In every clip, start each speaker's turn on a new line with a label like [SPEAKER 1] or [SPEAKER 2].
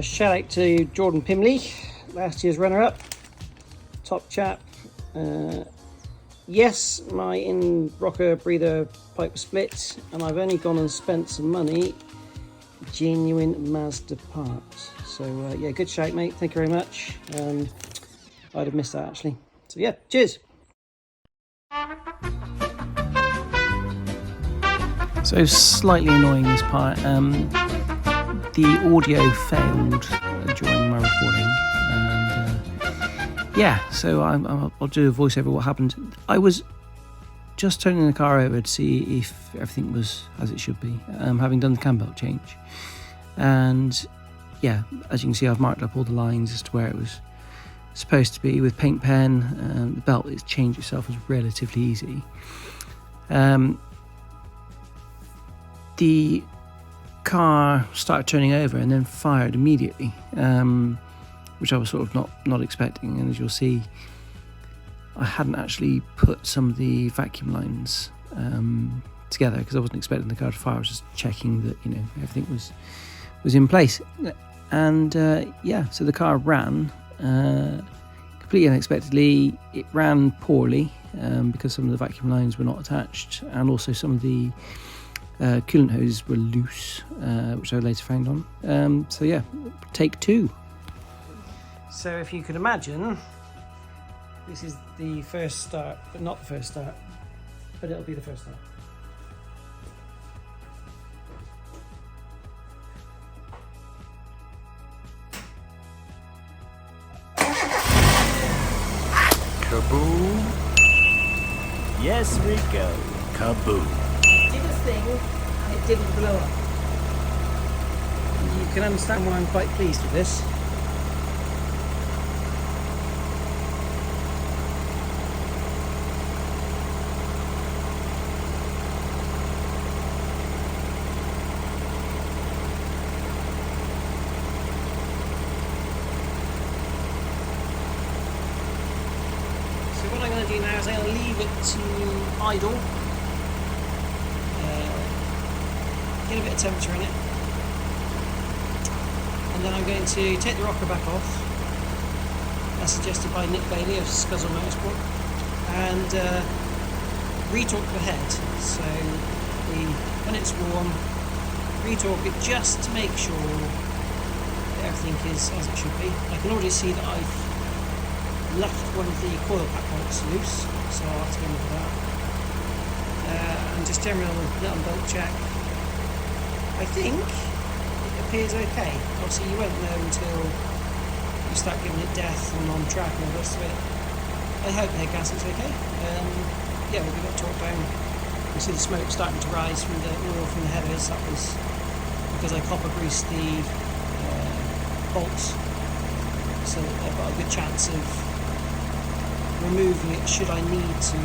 [SPEAKER 1] Shout out to Jordan Pimley, last year's runner-up, top chap. Yes, my in-rocker breather pipe was split, and I've only gone and spent some money. Genuine Mazda parts. So yeah, good shout, mate. Thank you very much. I'd have missed that actually. So yeah, cheers. So slightly annoying this part. The audio failed during my recording, and yeah, so I'll do a voiceover what happened. I was just turning the car over to see if everything was as it should be, having done the cam belt change, and yeah, as you can see, I've marked up all the lines as to where it was supposed to be with paint pen. The belt, it's changed itself, was relatively easy. The car started turning over and then fired immediately, which I was sort of not expecting. And as you'll see, I hadn't actually put some of the vacuum lines together because I wasn't expecting the car to fire. I was just checking that, you know, everything was in place. And yeah, so the car ran completely unexpectedly. It ran poorly because some of the vacuum lines were not attached, and also some of the coolant hoses were loose, which I later found on. So yeah, take two. So if you can imagine, this is the first start, but not the first start, but it'll be the first start.
[SPEAKER 2] Kaboom! Yes, Rico. Kaboom!
[SPEAKER 1] Did a thing and it didn't blow up. You can understand why I'm quite pleased with this. So what I'm going to do now is I'm going to leave it to idle. Get a bit of temperature in it, and then I'm going to take the rocker back off, as suggested by Nick Bailey of Scuzzle Motorsport, and retorque the head. So when it's warm, retorque it just to make sure that everything is as it should be. I can already see that I've left one of the coil pack bolts loose, so I'll have to go and look at that. And just generally on a little bolt check. I think it appears okay. Obviously you won't know until you start giving it death and on track and all the rest of it. I hope the head gasket's okay. Yeah, we'll give it a torque down. You see the smoke starting to rise from the oil from the headers. That was because I copper greased the bolts, so I've got a good chance of removing it should I need to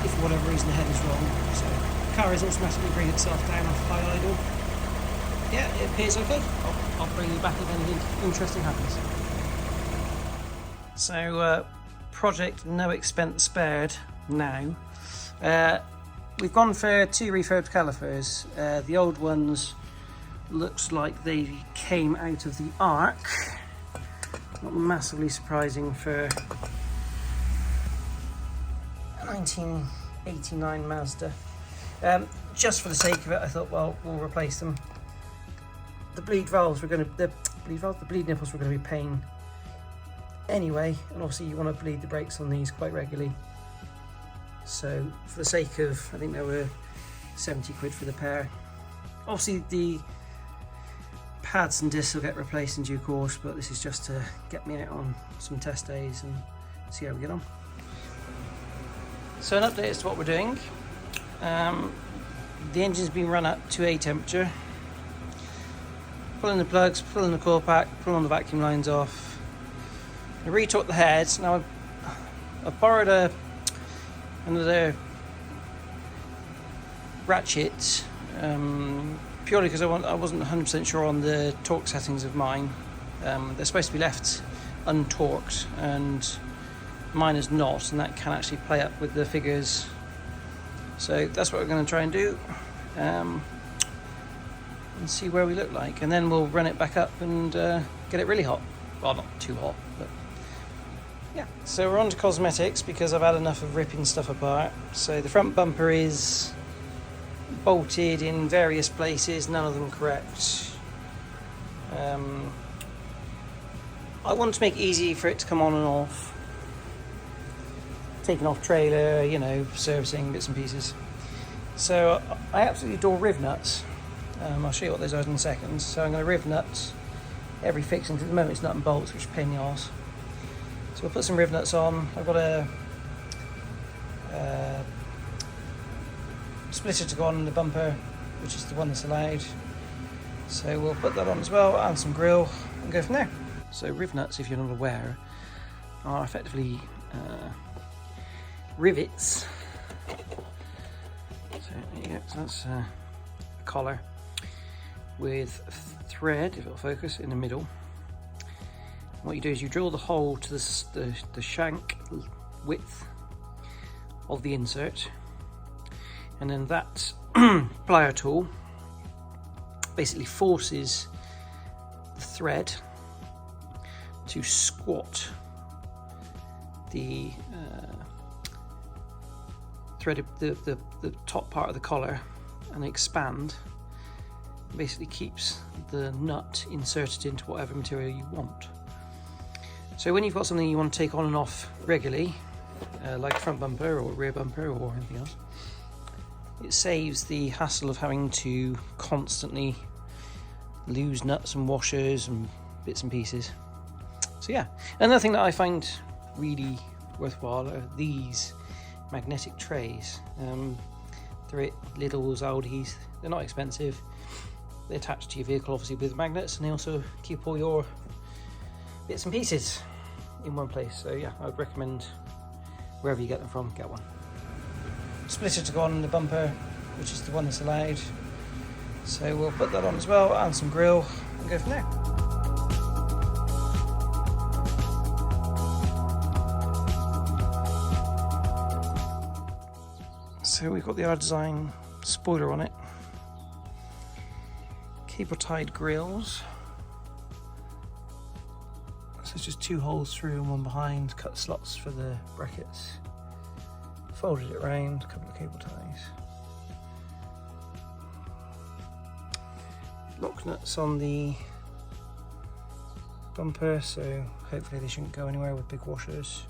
[SPEAKER 1] if for whatever reason the head is wrong. So the car is automatically bring itself down off high idle. Yeah, it appears okay. I'll bring you back if anything interesting happens. So project no expense spared now. We've gone for 2 refurbed calipers. The old ones looks like they came out of the Arc. Not massively surprising for 1989 Mazda. Just for the sake of it, I thought, well, we'll replace them. The bleed nipples were going to be a pain anyway, and obviously you want to bleed the brakes on these quite regularly. So for the sake of, I think they were 70 quid for the pair. Obviously the pads and discs will get replaced in due course, but this is just to get me out on some test days and see how we get on. So an update as to what we're doing. The engine's been run up to A temperature. Pulling the plugs, pulling the coil pack, pulling the vacuum lines off. I retorqued the heads. Now I've borrowed another ratchet, purely because I wasn't 100% sure on the torque settings of mine. They're supposed to be left untorqued, and mine is not, and that can actually play up with the figures. So that's what we're going to try and do. and see where we look like, and then we'll run it back up and get it really hot. Well, not too hot, but yeah. So we're on to cosmetics because I've had enough of ripping stuff apart. So the front bumper is bolted in various places, none of them correct. I want to make it easy for it to come on and off. Taking off trailer, you know, servicing bits and pieces. So I absolutely adore riv nuts. I'll show you what those are in a second. So I'm going to riv nuts every fixing. At the moment it's nut and bolts, which is a pain in the arse. So we'll put some riv nuts on. I've got a splitter to go on in the bumper, which is the one that's allowed. So we'll put that on as well, and some grill, and go from there. So riv nuts, if you're not aware, are effectively rivets. So there you go. So that's a collar with thread, if it'll focus, in the middle. What you do is you drill the hole to the shank width of the insert, and then that plier tool basically forces the thread to squat the thread of the top part of the collar and expand. Basically keeps the nut inserted into whatever material you want. So when you've got something you want to take on and off regularly, like a front bumper or rear bumper or anything else, it saves the hassle of having to constantly lose nuts and washers and bits and pieces. So yeah, another thing that I find really worthwhile are these magnetic trays. They're at Lidl's, Aldi's. They're not expensive. They attach to your vehicle obviously with magnets, and they also keep all your bits and pieces in one place. So yeah, I would recommend wherever you get them from, get one. Splitter to go on in the bumper, which is the one that's allowed. So we'll put that on as well, and some grill, and go from there. So we've got the R Design spoiler on it. Cable tied grills. So it's just two holes through and one behind, cut slots for the brackets. Folded it around, a couple of cable ties. Lock nuts on the bumper, so hopefully they shouldn't go anywhere with big washers.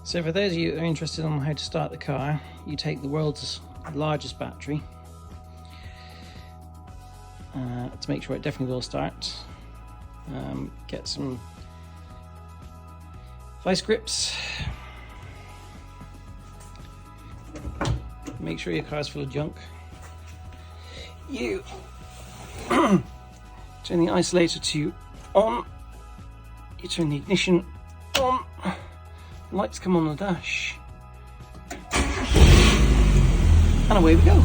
[SPEAKER 1] So for those of you that are interested on how to start the car, you take the world's largest battery to make sure it definitely will start. Get some vice grips. Make sure your car's full of junk. You turn the isolator to on. You turn the ignition on. Lights come on the dash. And away we go.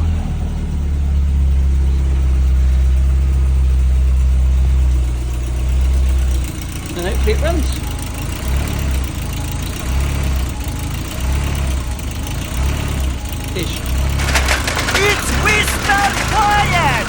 [SPEAKER 1] And hopefully it runs. Ish.
[SPEAKER 2] It's Mr. Quiet!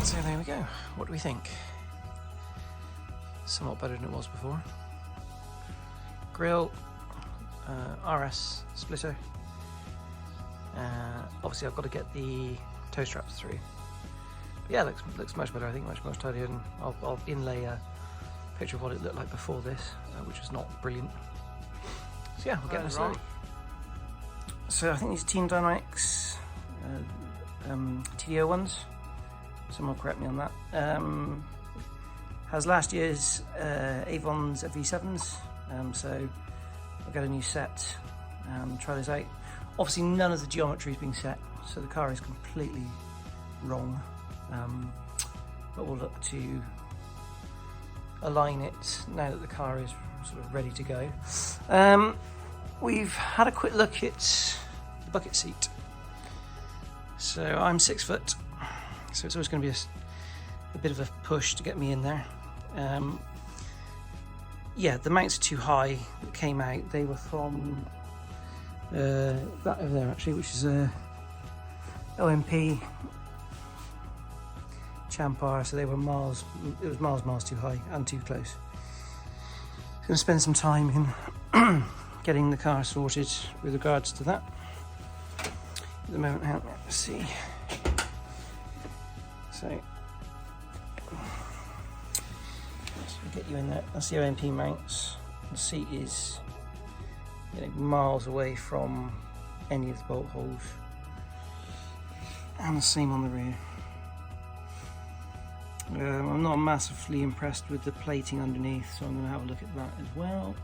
[SPEAKER 1] So there we go. What do we think? Somewhat better than it was before. Grill, RS splitter. Obviously I've got to get the toe straps through. But yeah, looks much better, I think, much tidier, and I'll inlay a picture of what it looked like before this, which is not brilliant. So yeah, we'll get this on. So I think these Team Dynamics TDO ones, someone will correct me on that, has last year's Avon's V7s, so I'll get a new set and try this out. Obviously none of the geometry is being set, so the car is completely wrong, but we'll look to align it now that the car is sort of ready to go. We've had a quick look at the bucket seat. So I'm 6 foot, so it's always going to be a bit of a push to get me in there. Yeah, the mounts are too high that came out. They were from that over there actually, which is a OMP Champar, so they were miles, it was miles too high and too close. I'm going to spend some time in getting the car sorted with regards to that. At the moment, let's see. So get you in there. That's the OMP mounts. The seat is, you know, miles away from any of the bolt holes, and the same on the rear. I'm not massively impressed with the plating underneath, so I'm going to have a look at that as well.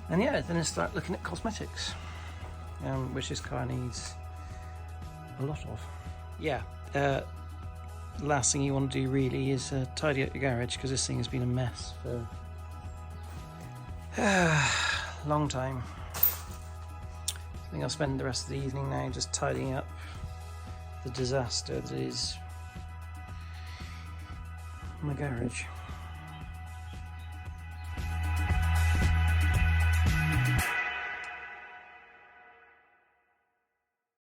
[SPEAKER 1] And yeah, then I start looking at cosmetics, which this car needs a lot of. Yeah, the last thing you want to do really is tidy up your garage, because this thing has been a mess for a long time. I think I'll spend the rest of the evening now just tidying up the disaster that is my garage.